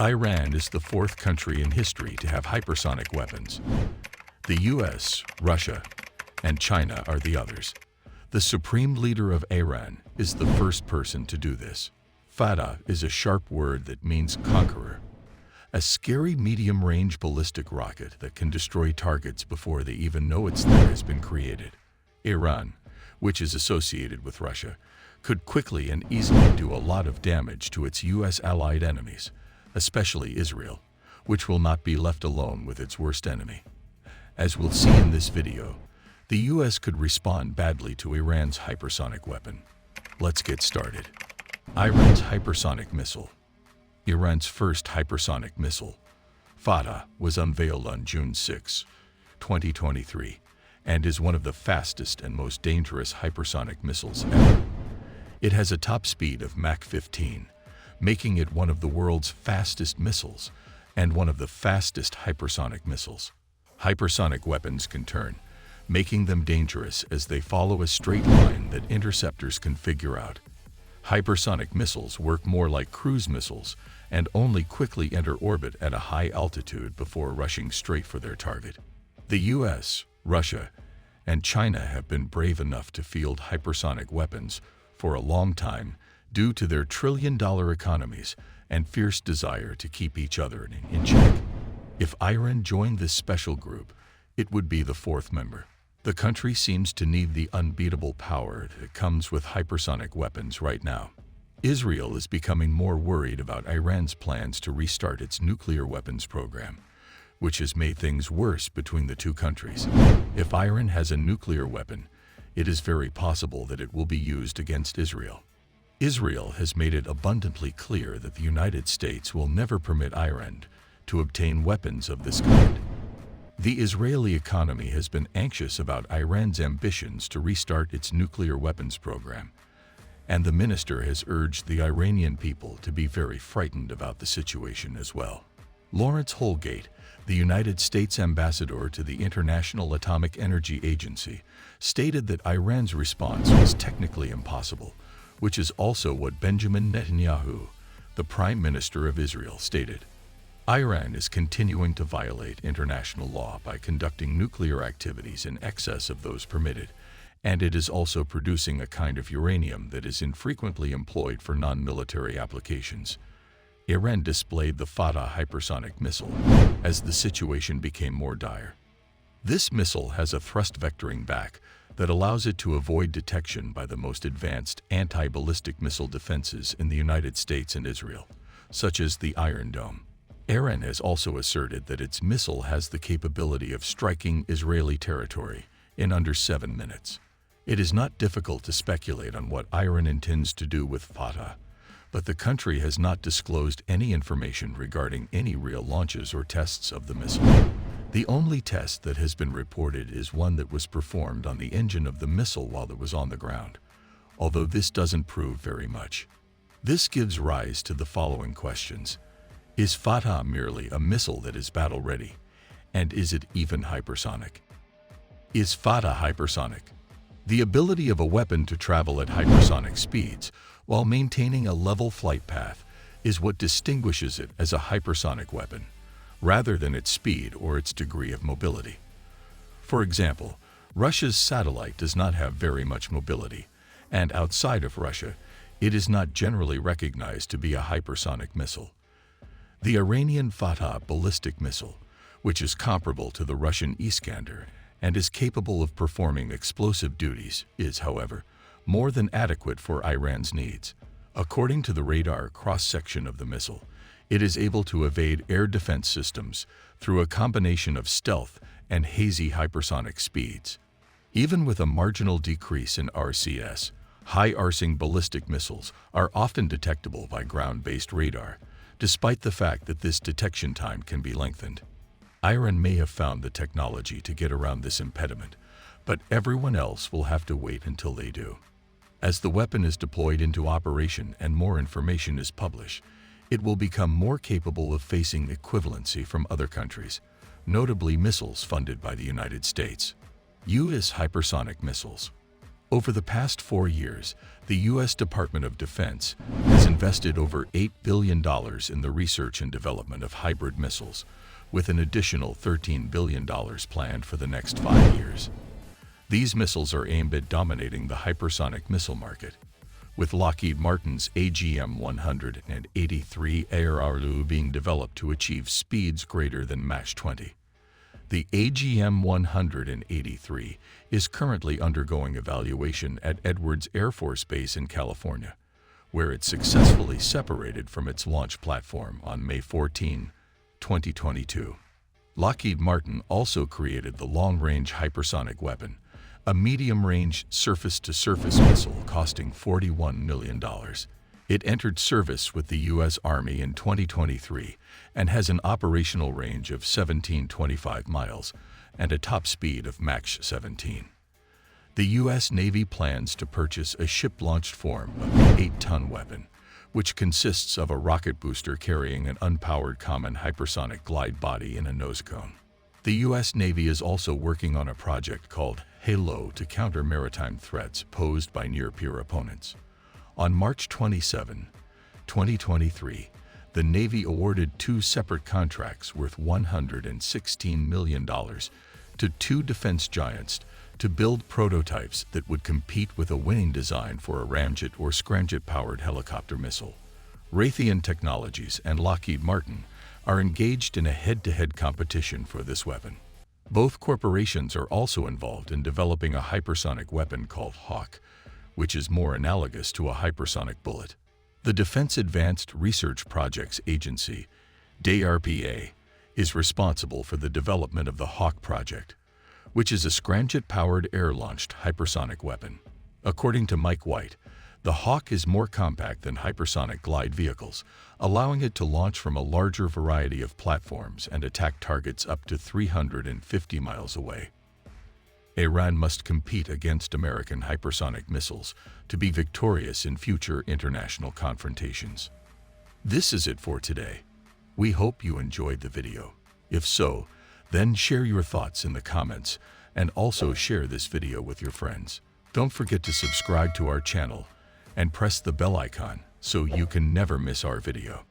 Iran is the fourth country in history to have hypersonic weapons. The US, Russia, and China are the others. The supreme leader of Iran is the first person to do this. Fatah is a sharp word that means conqueror. A scary medium-range ballistic rocket that can destroy targets before they even know it's there has been created. Iran, which is associated with Russia, could quickly and easily do a lot of damage to its US allied enemies, especially Israel, which will not be left alone with its worst enemy. As we'll see in this video, the US could respond badly to Iran's hypersonic weapon. Let's get started. Iran's hypersonic missile. Iran's first hypersonic missile, Fatah, was unveiled on June 6, 2023, and is one of the fastest and most dangerous hypersonic missiles ever. It has a top speed of Mach 15, making it one of the world's fastest missiles and one of the fastest hypersonic missiles. Hypersonic weapons can turn, making them dangerous as they follow a straight line that interceptors can figure out. Hypersonic missiles work more like cruise missiles and only quickly enter orbit at a high altitude before rushing straight for their target. The US, Russia, and China have been brave enough to field hypersonic weapons for a long time due to their trillion-dollar economies and fierce desire to keep each other in check. If Iran joined this special group, it would be the fourth member. The country seems to need the unbeatable power that comes with hypersonic weapons right now. Israel is becoming more worried about Iran's plans to restart its nuclear weapons program, which has made things worse between the two countries. If Iran has a nuclear weapon, it is very possible that it will be used against Israel. Israel has made it abundantly clear that the United States will never permit Iran to obtain weapons of this kind. The Israeli economy has been anxious about Iran's ambitions to restart its nuclear weapons program, and the minister has urged the Iranian people to be very frightened about the situation as well. Lawrence Holgate, the United States ambassador to the International Atomic Energy Agency, stated that Iran's response was technically impossible, which is also what Benjamin Netanyahu, the Prime Minister of Israel, stated. Iran is continuing to violate international law by conducting nuclear activities in excess of those permitted, and it is also producing a kind of uranium that is infrequently employed for non-military applications. Iran displayed the Fatah hypersonic missile as the situation became more dire. This missile has a thrust vectoring back that allows it to avoid detection by the most advanced anti-ballistic missile defenses in the United States and Israel, such as the Iron Dome. Iran has also asserted that its missile has the capability of striking Israeli territory in under 7 minutes. It is not difficult to speculate on what Iran intends to do with Fatah, but the country has not disclosed any information regarding any real launches or tests of the missile. The only test that has been reported is one that was performed on the engine of the missile while it was on the ground, although this doesn't prove very much. This gives rise to the following questions. Is Fatah merely a missile that is battle-ready? And is it even hypersonic? Is Fatah hypersonic? The ability of a weapon to travel at hypersonic speeds while maintaining a level flight path is what distinguishes it as a hypersonic weapon, rather than its speed or its degree of mobility. For example, Russia's satellite does not have very much mobility, and outside of Russia, it is not generally recognized to be a hypersonic missile. The Iranian Fatah ballistic missile, which is comparable to the Russian Iskander and is capable of performing explosive duties, is, however, more than adequate for Iran's needs. According to the radar cross-section of the missile, it is able to evade air defense systems through a combination of stealth and hazy hypersonic speeds. Even with a marginal decrease in RCS, high-arcing ballistic missiles are often detectable by ground-based radar, despite the fact that this detection time can be lengthened. Iran may have found the technology to get around this impediment, but everyone else will have to wait until they do. As the weapon is deployed into operation and more information is published, it will become more capable of facing equivalency from other countries, notably missiles funded by the United States. U.S. hypersonic missiles. Over the past 4 years, the U.S. Department of Defense has invested over $8 billion in the research and development of hybrid missiles, with an additional $13 billion planned for the next 5 years. These missiles are aimed at dominating the hypersonic missile market, with Lockheed Martin's AGM-183 ARRU being developed to achieve speeds greater than Mach 20. The AGM-183 is currently undergoing evaluation at Edwards Air Force Base in California, where it successfully separated from its launch platform on May 14, 2022. Lockheed Martin also created the Long-Range Hypersonic Weapon, a medium-range surface-to-surface missile costing $41 million. It entered service with the U.S. Army in 2023 and has an operational range of 1,725 miles and a top speed of Mach 17. The U.S. Navy plans to purchase a ship-launched form of the 8-ton weapon, which consists of a rocket booster carrying an unpowered common hypersonic glide body in a nose cone. The U.S. Navy is also working on a project called HALO to counter maritime threats posed by near-peer opponents. On March 27, 2023, the Navy awarded 2 separate contracts worth $116 million to 2 defense giants to build prototypes that would compete with a winning design for a ramjet or scramjet-powered helicopter missile. Raytheon Technologies and Lockheed Martin are engaged in a head-to-head competition for this weapon. Both corporations are also involved in developing a hypersonic weapon called Hawk, which is more analogous to a hypersonic bullet. The Defense Advanced Research Projects Agency, DARPA, is responsible for the development of the Hawk project, which is a scramjet-powered air-launched hypersonic weapon. According to Mike White, the Hawk is more compact than hypersonic glide vehicles, allowing it to launch from a larger variety of platforms and attack targets up to 350 miles away. Iran must compete against American hypersonic missiles to be victorious in future international confrontations. This is it for today. We hope you enjoyed the video. If so, then share your thoughts in the comments and also share this video with your friends. Don't forget to subscribe to our channel and press the bell icon so you can never miss our video.